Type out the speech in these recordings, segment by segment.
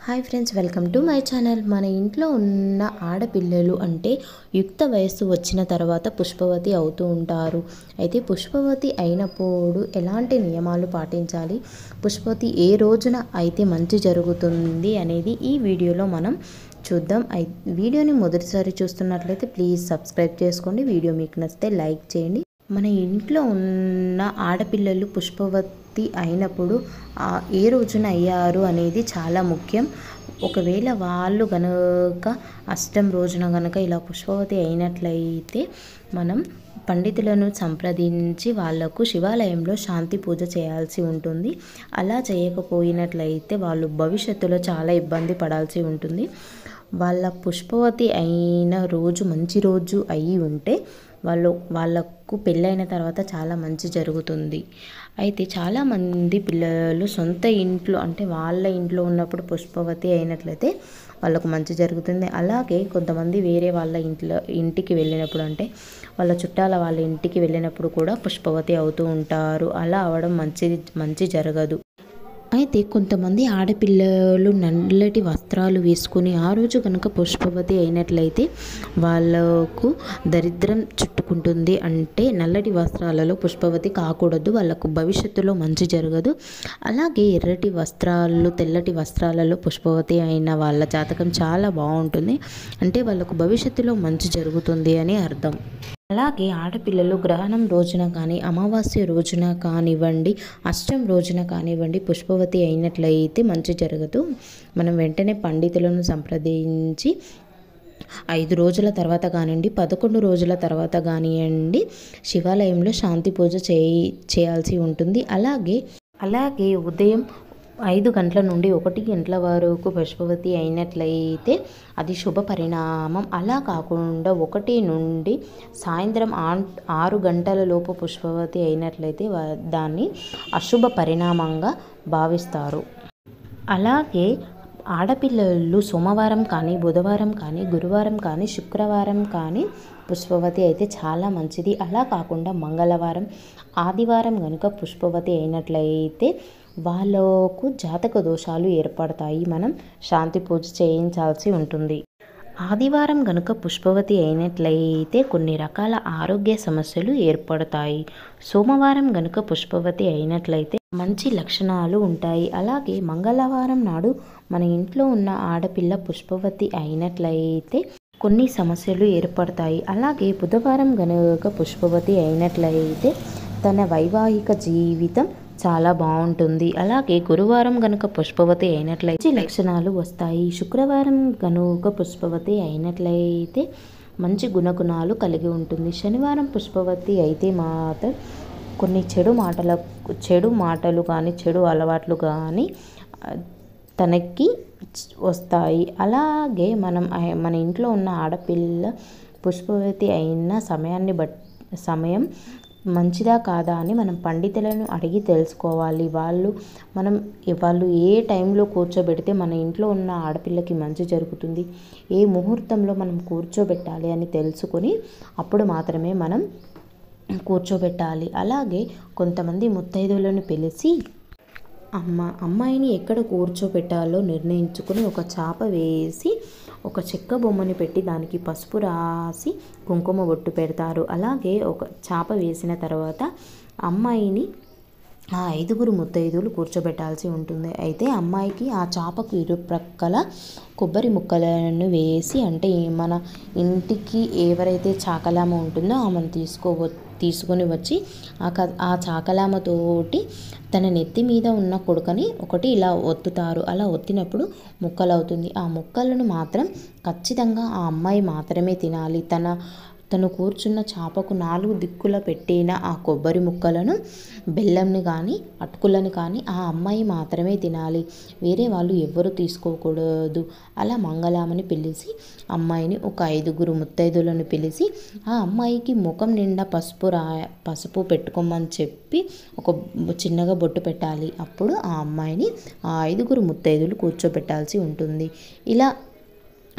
Hi friends, welcome to my channel. మన ఇంట్లో ఉన్న ఆడపిల్లలు అంటే యుక్త వయస్సు వచ్చిన తర్వాత పుష్పవతి అవుతూ ఉంటారు. అయితే పుష్పవతి అయినప్పుడు ఎలాంటి నియమాలు పాటించాలి, పుష్పవతి ఏ రోజున అయితే మంచి జరుగుతుంది అనేది ఈ వీడియోలో మనం చూద్దాం. వీడియోని మొదటిసారి చూస్తున్నట్లయితే ప్లీజ్ సబ్స్క్రైబ్ చేసుకోండి. వీడియో మీకు నచ్చితే లైక్ చేయండి. మన ఇంట్లో ఉన్న ఆడపిల్లలు పుష్పవతి అయినప్పుడు ఏ రోజున అయ్యారు అనేది చాలా ముఖ్యం. ఒకవేళ వాళ్ళు గనుక అష్టం రోజున గనుక ఇలా పుష్పవతి అయినట్లయితే మనం పండితులను సంప్రదించి వాళ్లకు శివాలయంలో శాంతి పూజ చేయాల్సి ఉంటుంది. అలా చేయకపోయినట్లయితే వాళ్ళు భవిష్యత్తులో చాలా ఇబ్బంది పడాల్సి ఉంటుంది. వాళ్ళ పుష్పవతి అయిన రోజు మంచి రోజు అయి ఉంటే వాళ్ళకు పెళ్ళైన తర్వాత చాలా మంచి జరుగుతుంది. అయితే చాలామంది పిల్లలు సొంత ఇంట్లో అంటే వాళ్ళ ఇంట్లో ఉన్నప్పుడు పుష్పవతి అయినట్లయితే వాళ్ళకు మంచి జరుగుతుంది. అలాగే కొంతమంది వేరే వాళ్ళ ఇంటికి వెళ్ళినప్పుడు అంటే వాళ్ళ చుట్టాల వాళ్ళ ఇంటికి వెళ్ళినప్పుడు కూడా పుష్పవతి అవుతూ ఉంటారు. అలా అవడం మంచి జరగదు. అయితే కొంతమంది ఆడపిల్లలు నల్లటి వస్త్రాలు వేసుకొని ఆ రోజు కనుక పుష్పవతి అయినట్లయితే వాళ్ళకు దరిద్రం చుట్టుకుంటుంది. అంటే నల్లటి వస్త్రాలలో పుష్పవతి కాకూడదు, వాళ్ళకు భవిష్యత్తులో మంచి జరగదు. అలాగే ఎర్రటి వస్త్రాలు తెల్లటి వస్త్రాలలో పుష్పవతి అయిన వాళ్ళ జాతకం చాలా బాగుంటుంది. అంటే వాళ్ళకు భవిష్యత్తులో మంచి జరుగుతుంది అని అర్థం. అలాగే ఆడపిల్లలు గ్రహణం రోజున కానీ అమావాస్య రోజున కానివ్వండి, అష్టం రోజున కానివ్వండి పుష్పవతి అయినట్లయితే మంచి జరగదు. మనం వెంటనే పండితులను సంప్రదించి 5 రోజుల తర్వాత కానివ్వండి, 11 రోజుల తర్వాత కానివ్వండి శివాలయంలో శాంతి పూజ చేయాల్సి ఉంటుంది. అలాగే ఉదయం 5 గంటల నుండి 1 గంటల వరకు పుష్పవతి అయినట్లయితే అది శుభ పరిణామం. అలా కాకుండా 1 నుండి సాయంత్రం 6 గంటల లోపు పుష్పవతి అయినట్లయితే దాన్ని అశుభ పరిణామంగా భావిస్తారు. అలాగే ఆడపిల్లలు సోమవారం కానీ, బుధవారం కానీ, గురువారం కానీ, శుక్రవారం కానీ పుష్పవతి అయితే చాలా మంచిది. అలా కాకుండా మంగళవారం, ఆదివారం కనుక పుష్పవతి అయినట్లయితే వాళ్ళకు జాతక దోషాలు ఏర్పడతాయి. మనం శాంతి పూజ చేయించాల్సి ఉంటుంది. ఆదివారం గనుక పుష్పవతి అయినట్లయితే కొన్ని రకాల ఆరోగ్య సమస్యలు ఏర్పడతాయి. సోమవారం గనుక పుష్పవతి అయినట్లయితే మంచి లక్షణాలు ఉంటాయి. అలాగే మంగళవారం నాడు మన ఇంట్లో ఉన్న ఆడపిల్ల పుష్పవతి అయినట్లయితే కొన్ని సమస్యలు ఏర్పడతాయి. అలాగే బుధవారం గనుక పుష్పవతి అయినట్లయితే తన వైవాహిక జీవితం చాలా బాగుంటుంది. అలాగే గురువారం గనుక పుష్పవతి అయినట్లయితే లక్షణాలు వస్తాయి. శుక్రవారం గనుక పుష్పవతి అయినట్లయితే మంచి గుణగుణాలు కలిగి ఉంటుంది. శనివారం పుష్పవతి అయితే మాత్రం కొన్ని చెడు మాటలు కానీ, చెడు అలవాట్లు కానీ తనకి వస్తాయి. అలాగే మన ఇంట్లో ఉన్న ఆడపిల్ల పుష్పవతి అయిన సమయం మంచిదా కాదా అని మనం పండితులను అడిగి తెలుసుకోవాలి. వాళ్ళు ఏ టైంలో కూర్చోబెడితే మన ఇంట్లో ఉన్న ఆడపిల్లకి మంచి జరుగుతుంది, ఏ ముహూర్తంలో మనం కూర్చోబెట్టాలి అని తెలుసుకొని అప్పుడు మాత్రమే మనం కూర్చోబెట్టాలి. అలాగే కొంతమంది ముత్తైదువులను పిలిచి అమ్మాయిని ఎక్కడ కూర్చోబెట్టాలో నిర్ణయించుకొని ఒక చాప వేసి ఒక చెక్క బొమ్మని పెట్టి దానికి పసుపు రాసి కుంకుమ బొట్టు పెడతారు. అలాగే ఒక చాప వేసిన తర్వాత అమ్మాయిని ఆ 5 ముత్తైదువులు కూర్చోబెట్టాల్సి ఉంటుంది. అయితే అమ్మాయికి ఆ చాపకు ఇరుప్రక్కల కొబ్బరి ముక్కలను వేసి, అంటే మన ఇంటికి ఎవరైతే చాకలామ ఉంటుందో ఆమెను తీసుకొని వచ్చి ఆ చాకలామతోటి తన నెత్తి మీద ఉన్న కొడుకని ఒకటి ఇలా ఒత్తుతారు. అలా ఒత్తినప్పుడు ముక్కలవుతుంది. ఆ ముక్కలను మాత్రం ఖచ్చితంగా ఆ అమ్మాయి మాత్రమే తినాలి. తను కూర్చున్న చాపకు 4 దిక్కుల పెట్టిన ఆ కొబ్బరి ముక్కలను, బెల్లంని కానీ, అటుకులను కానీ ఆ అమ్మాయి మాత్రమే తినాలి. వేరే వాళ్ళు ఎవ్వరూ తీసుకోకూడదు. అలా మంగళామని పిలిచి అమ్మాయిని ఒక 5 ముత్తైదులను పిలిచి ఆ అమ్మాయికి ముఖం నిండా పసుపు పెట్టుకోమని చెప్పి ఒక చిన్నగా బొట్టు పెట్టాలి. అప్పుడు ఆ అమ్మాయిని ఆ 5 ముత్తైదులు కూర్చోబెట్టాల్సి ఉంటుంది. ఇలా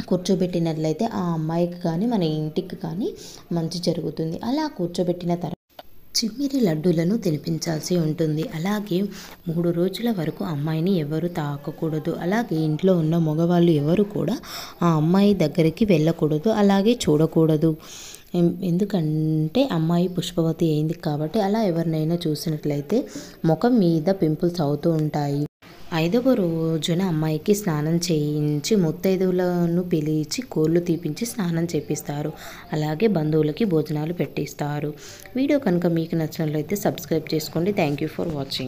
కూర్చోబెట్టినట్లయితే ఆ అమ్మాయికి కానీ మన ఇంటికి కానీ మంచి జరుగుతుంది. అలా కూర్చోబెట్టిన తర్వాత చిమ్మిరి లడ్డూలను తినిపించాల్సి ఉంటుంది. అలాగే 3 రోజుల వరకు అమ్మాయిని ఎవరు తాకకూడదు. అలాగే ఇంట్లో ఉన్న మగవాళ్ళు ఎవరు కూడా ఆ అమ్మాయి దగ్గరికి వెళ్ళకూడదు, అలాగే చూడకూడదు. ఎందుకంటే అమ్మాయి పుష్పవతి అయింది కాబట్టి. అలా ఎవరినైనా చూసినట్లయితే ముఖం మీద పింపుల్స్ అవుతూ ఉంటాయి. 5వ రోజున అమ్మాయికి స్నానం చేయించి ముత్తైదువులను పిలిచి కోళ్ళు తీపించి స్నానం చేపిస్తారు. అలాగే బంధువులకి భోజనాలు పెట్టిస్తారు. వీడియో కనుక మీకు నచ్చినట్లయితే సబ్స్క్రైబ్ చేసుకోండి. Thank you for watching.